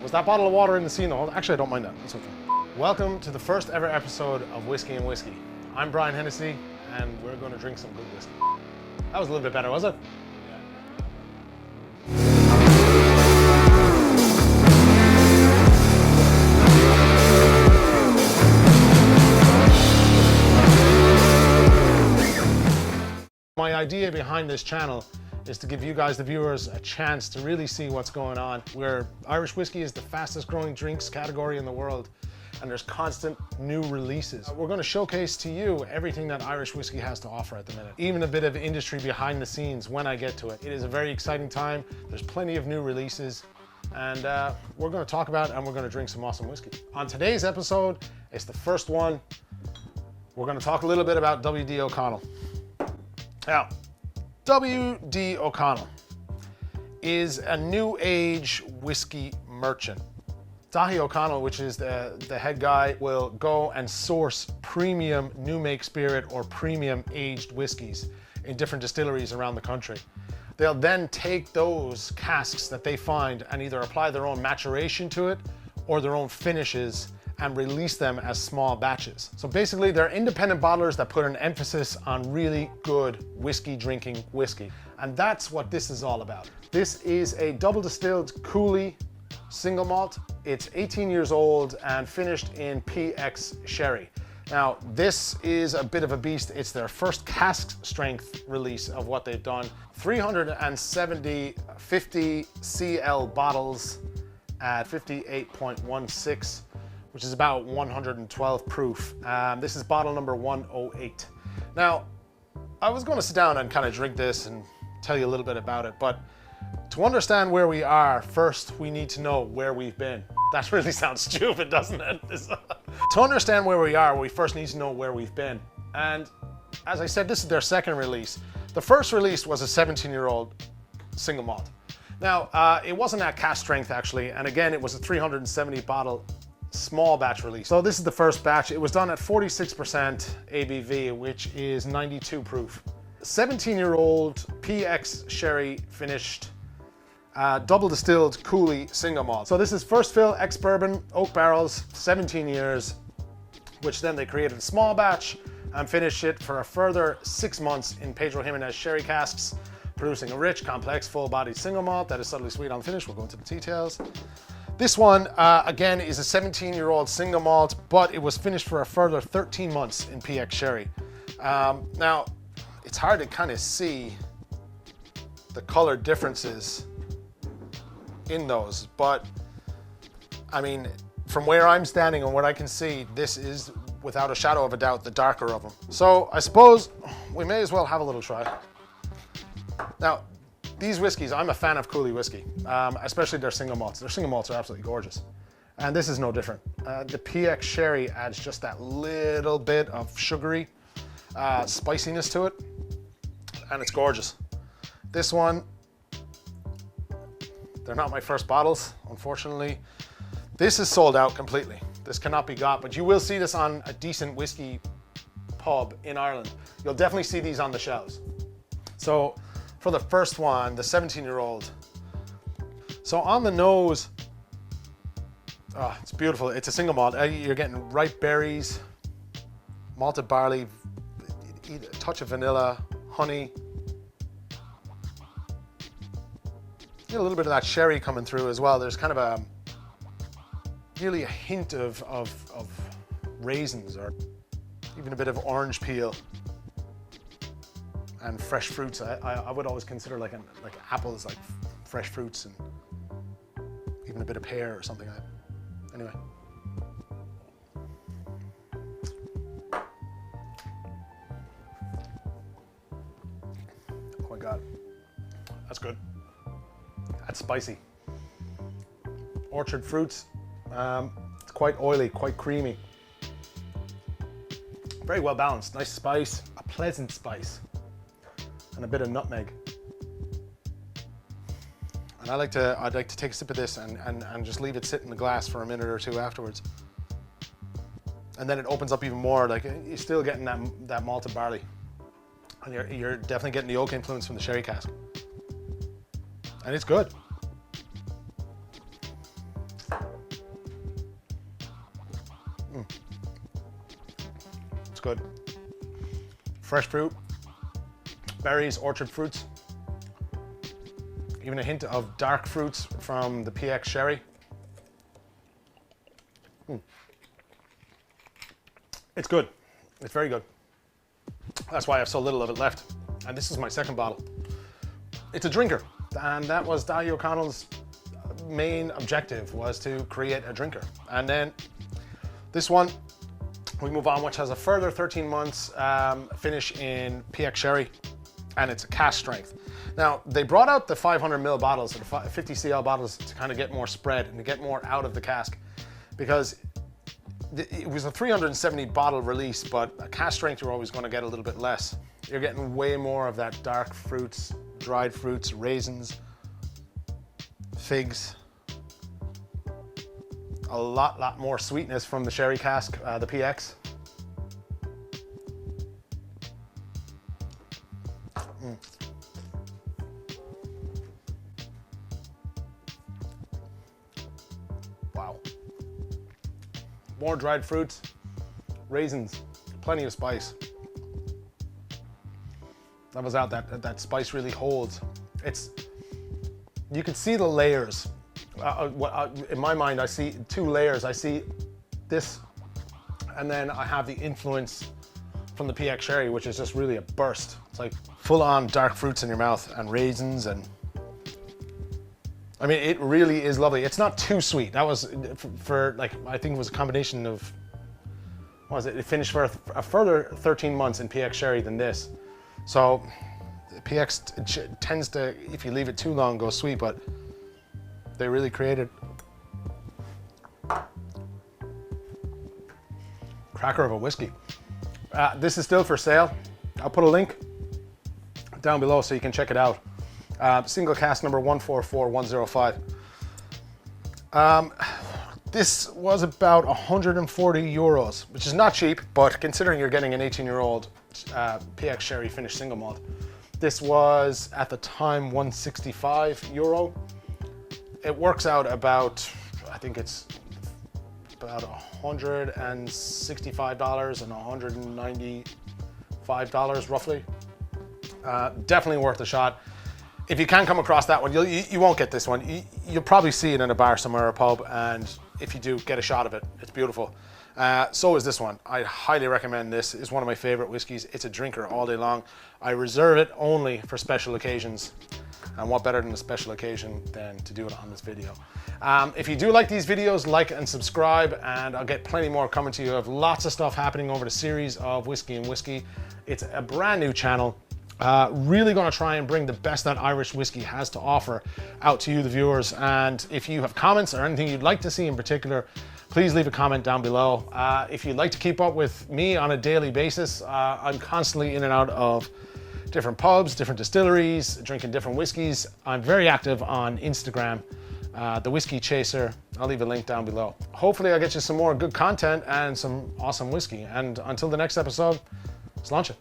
Was that bottle of water in the scene? Actually, I don't mind that. That's okay. Welcome to the first ever episode of Whiskey and Whiskey. I'm Brian Hennessy, and we're going to drink some good whiskey. That was a little bit better, was it? My idea behind this channel is to give you guys, the viewers, a chance to really see what's going on. Where Irish whiskey is the fastest growing drinks category in the world, and there's constant new releases. We're going to showcase to you everything that Irish whiskey has to offer at the minute. Even a bit of industry behind the scenes when I get to it. It is a very exciting time. There's plenty of new releases, and we're going to talk about and we're going to drink some awesome whiskey. On today's episode, it's the first one. We're going to talk a little bit about W.D. O'Connell. Now, W.D. O'Connell is a new age whiskey merchant. Daithí O'Connell, which is the head guy, will go and source premium new make spirit or premium aged whiskeys in different distilleries around the country. They'll then take those casks that they find and either apply their own maturation to it or their own finishes and release them as small batches. So basically they're independent bottlers that put an emphasis on really good whiskey drinking whiskey. And that's what this is all about. This is a double distilled Cooley single malt. It's 18 years old and finished in PX sherry. Now this is a bit of a beast. It's their first cask strength release of what they've done. 370 50 CL bottles at 58.16. which is about 112 proof. This is bottle number 108. Now, I was going to sit down and kind of drink this and tell you a little bit about it, but to understand where we are, first we need to know where we've been. That really sounds stupid, doesn't it? To understand where we are, we first need to know where we've been. And as I said, this is their second release. The first release was a 17-year-old single malt. Now, it wasn't at cask strength actually, and again, it was a 370 bottle small batch release. So this is the first batch. It was done at 46% ABV, which is 92 proof. 17-year-old PX sherry finished double distilled Cooley single malt. So this is first fill ex-bourbon oak barrels, 17 years, which then they created a small batch and finished it for a further 6 months in Pedro Jimenez sherry casks, producing a rich, complex, full-bodied single malt that is subtly sweet on finish. We'll go into the details. This one, again, is a 17-year-old single malt, but it was finished for a further 13 months in PX sherry. Now, it's hard to kind of see the color differences in those, but I mean, from where I'm standing and what I can see, this is, without a shadow of a doubt, the darker of them. So I suppose we may as well have a little try. Now, these whiskeys, I'm a fan of Cooley whiskey, especially their single malts. Their single malts are absolutely gorgeous. And this is no different. The PX sherry adds just that little bit of sugary spiciness to it, and it's gorgeous. This one, they're not my first bottles, unfortunately. This is sold out completely. This cannot be got, but you will see this on a decent whiskey pub in Ireland. You'll definitely see these on the shelves. So, for the first one, the 17-year-old. So on the nose, oh, it's beautiful. It's a single malt. You're getting ripe berries, malted barley, a touch of vanilla, honey. Get a little bit of that sherry coming through as well. There's kind of nearly a hint of raisins or even a bit of orange peel. And fresh fruits. I would always consider like apples, like fresh fruits, and even a bit of pear or something like that. Anyway. Oh my God, that's good. That's spicy. Orchard fruits. It's quite oily, quite creamy. Very well balanced. Nice spice, a pleasant spice. And a bit of nutmeg. And I'd like to take a sip of this and just leave it sit in the glass for a minute or two afterwards. And then it opens up even more, like you're still getting that malted barley. And you're definitely getting the oak influence from the sherry cask. And it's good. It's good. Fresh fruit, berries, orchard fruits. Even a hint of dark fruits from the PX sherry. It's good. It's very good. That's why I have so little of it left. And this is my second bottle. It's a drinker. And that was Dahi O'Connell's main objective, was to create a drinker. And then this one, we move on, which has a further 13 months finish in PX sherry, and it's a cask strength. Now, they brought out the 500ml bottles, or the 50 cl bottles, to kind of get more spread and to get more out of the cask, because it was a 370 bottle release, but a cask strength you're always going to get a little bit less. You're getting way more of that dark fruits, dried fruits, raisins, figs. A lot more sweetness from the sherry cask, the PX. Wow. More dried fruits, raisins, plenty of spice. Levels out, that spice really holds. You can see the layers. In my mind, I see two layers. I see this, and then I have the influence from the PX sherry, which is just really a burst. It's like full-on dark fruits in your mouth and raisins, and I mean, it really is lovely. It's not too sweet. That was for like, I think it was a combination of, what was it? It finished for a further 13 months in PX sherry than this. So PX tends to, if you leave it too long, go sweet, but they really created cracker of a whiskey. This is still for sale. I'll put a link down below so you can check it out. Single cask number 144105. This was about 140 euros, which is not cheap, but considering you're getting an 18-year-old PX sherry finished single malt, this was at the time 165 euro. It works out about, I think it's about $165 and $195 roughly. Definitely worth a shot. If you can come across that one, you won't get this one. You'll probably see it in a bar somewhere or a pub, and if you do, get a shot of it. It's beautiful. So is this one. I highly recommend this. It's one of my favorite whiskeys. It's a drinker all day long. I reserve it only for special occasions. And what better than a special occasion than to do it on this video. If you do like these videos, like and subscribe, and I'll get plenty more coming to you. I have lots of stuff happening over the series of Whiskey and Whiskey. It's a brand new channel. Really going to try and bring the best that Irish whiskey has to offer out to you, the viewers. And if you have comments or anything you'd like to see in particular, please leave a comment down below. If you'd like to keep up with me on a daily basis, I'm constantly in and out of different pubs, different distilleries, drinking different whiskeys. I'm very active on Instagram, The Whiskey Chaser. I'll leave a link down below. Hopefully I'll get you some more good content and some awesome whiskey. And until the next episode, Sláinte.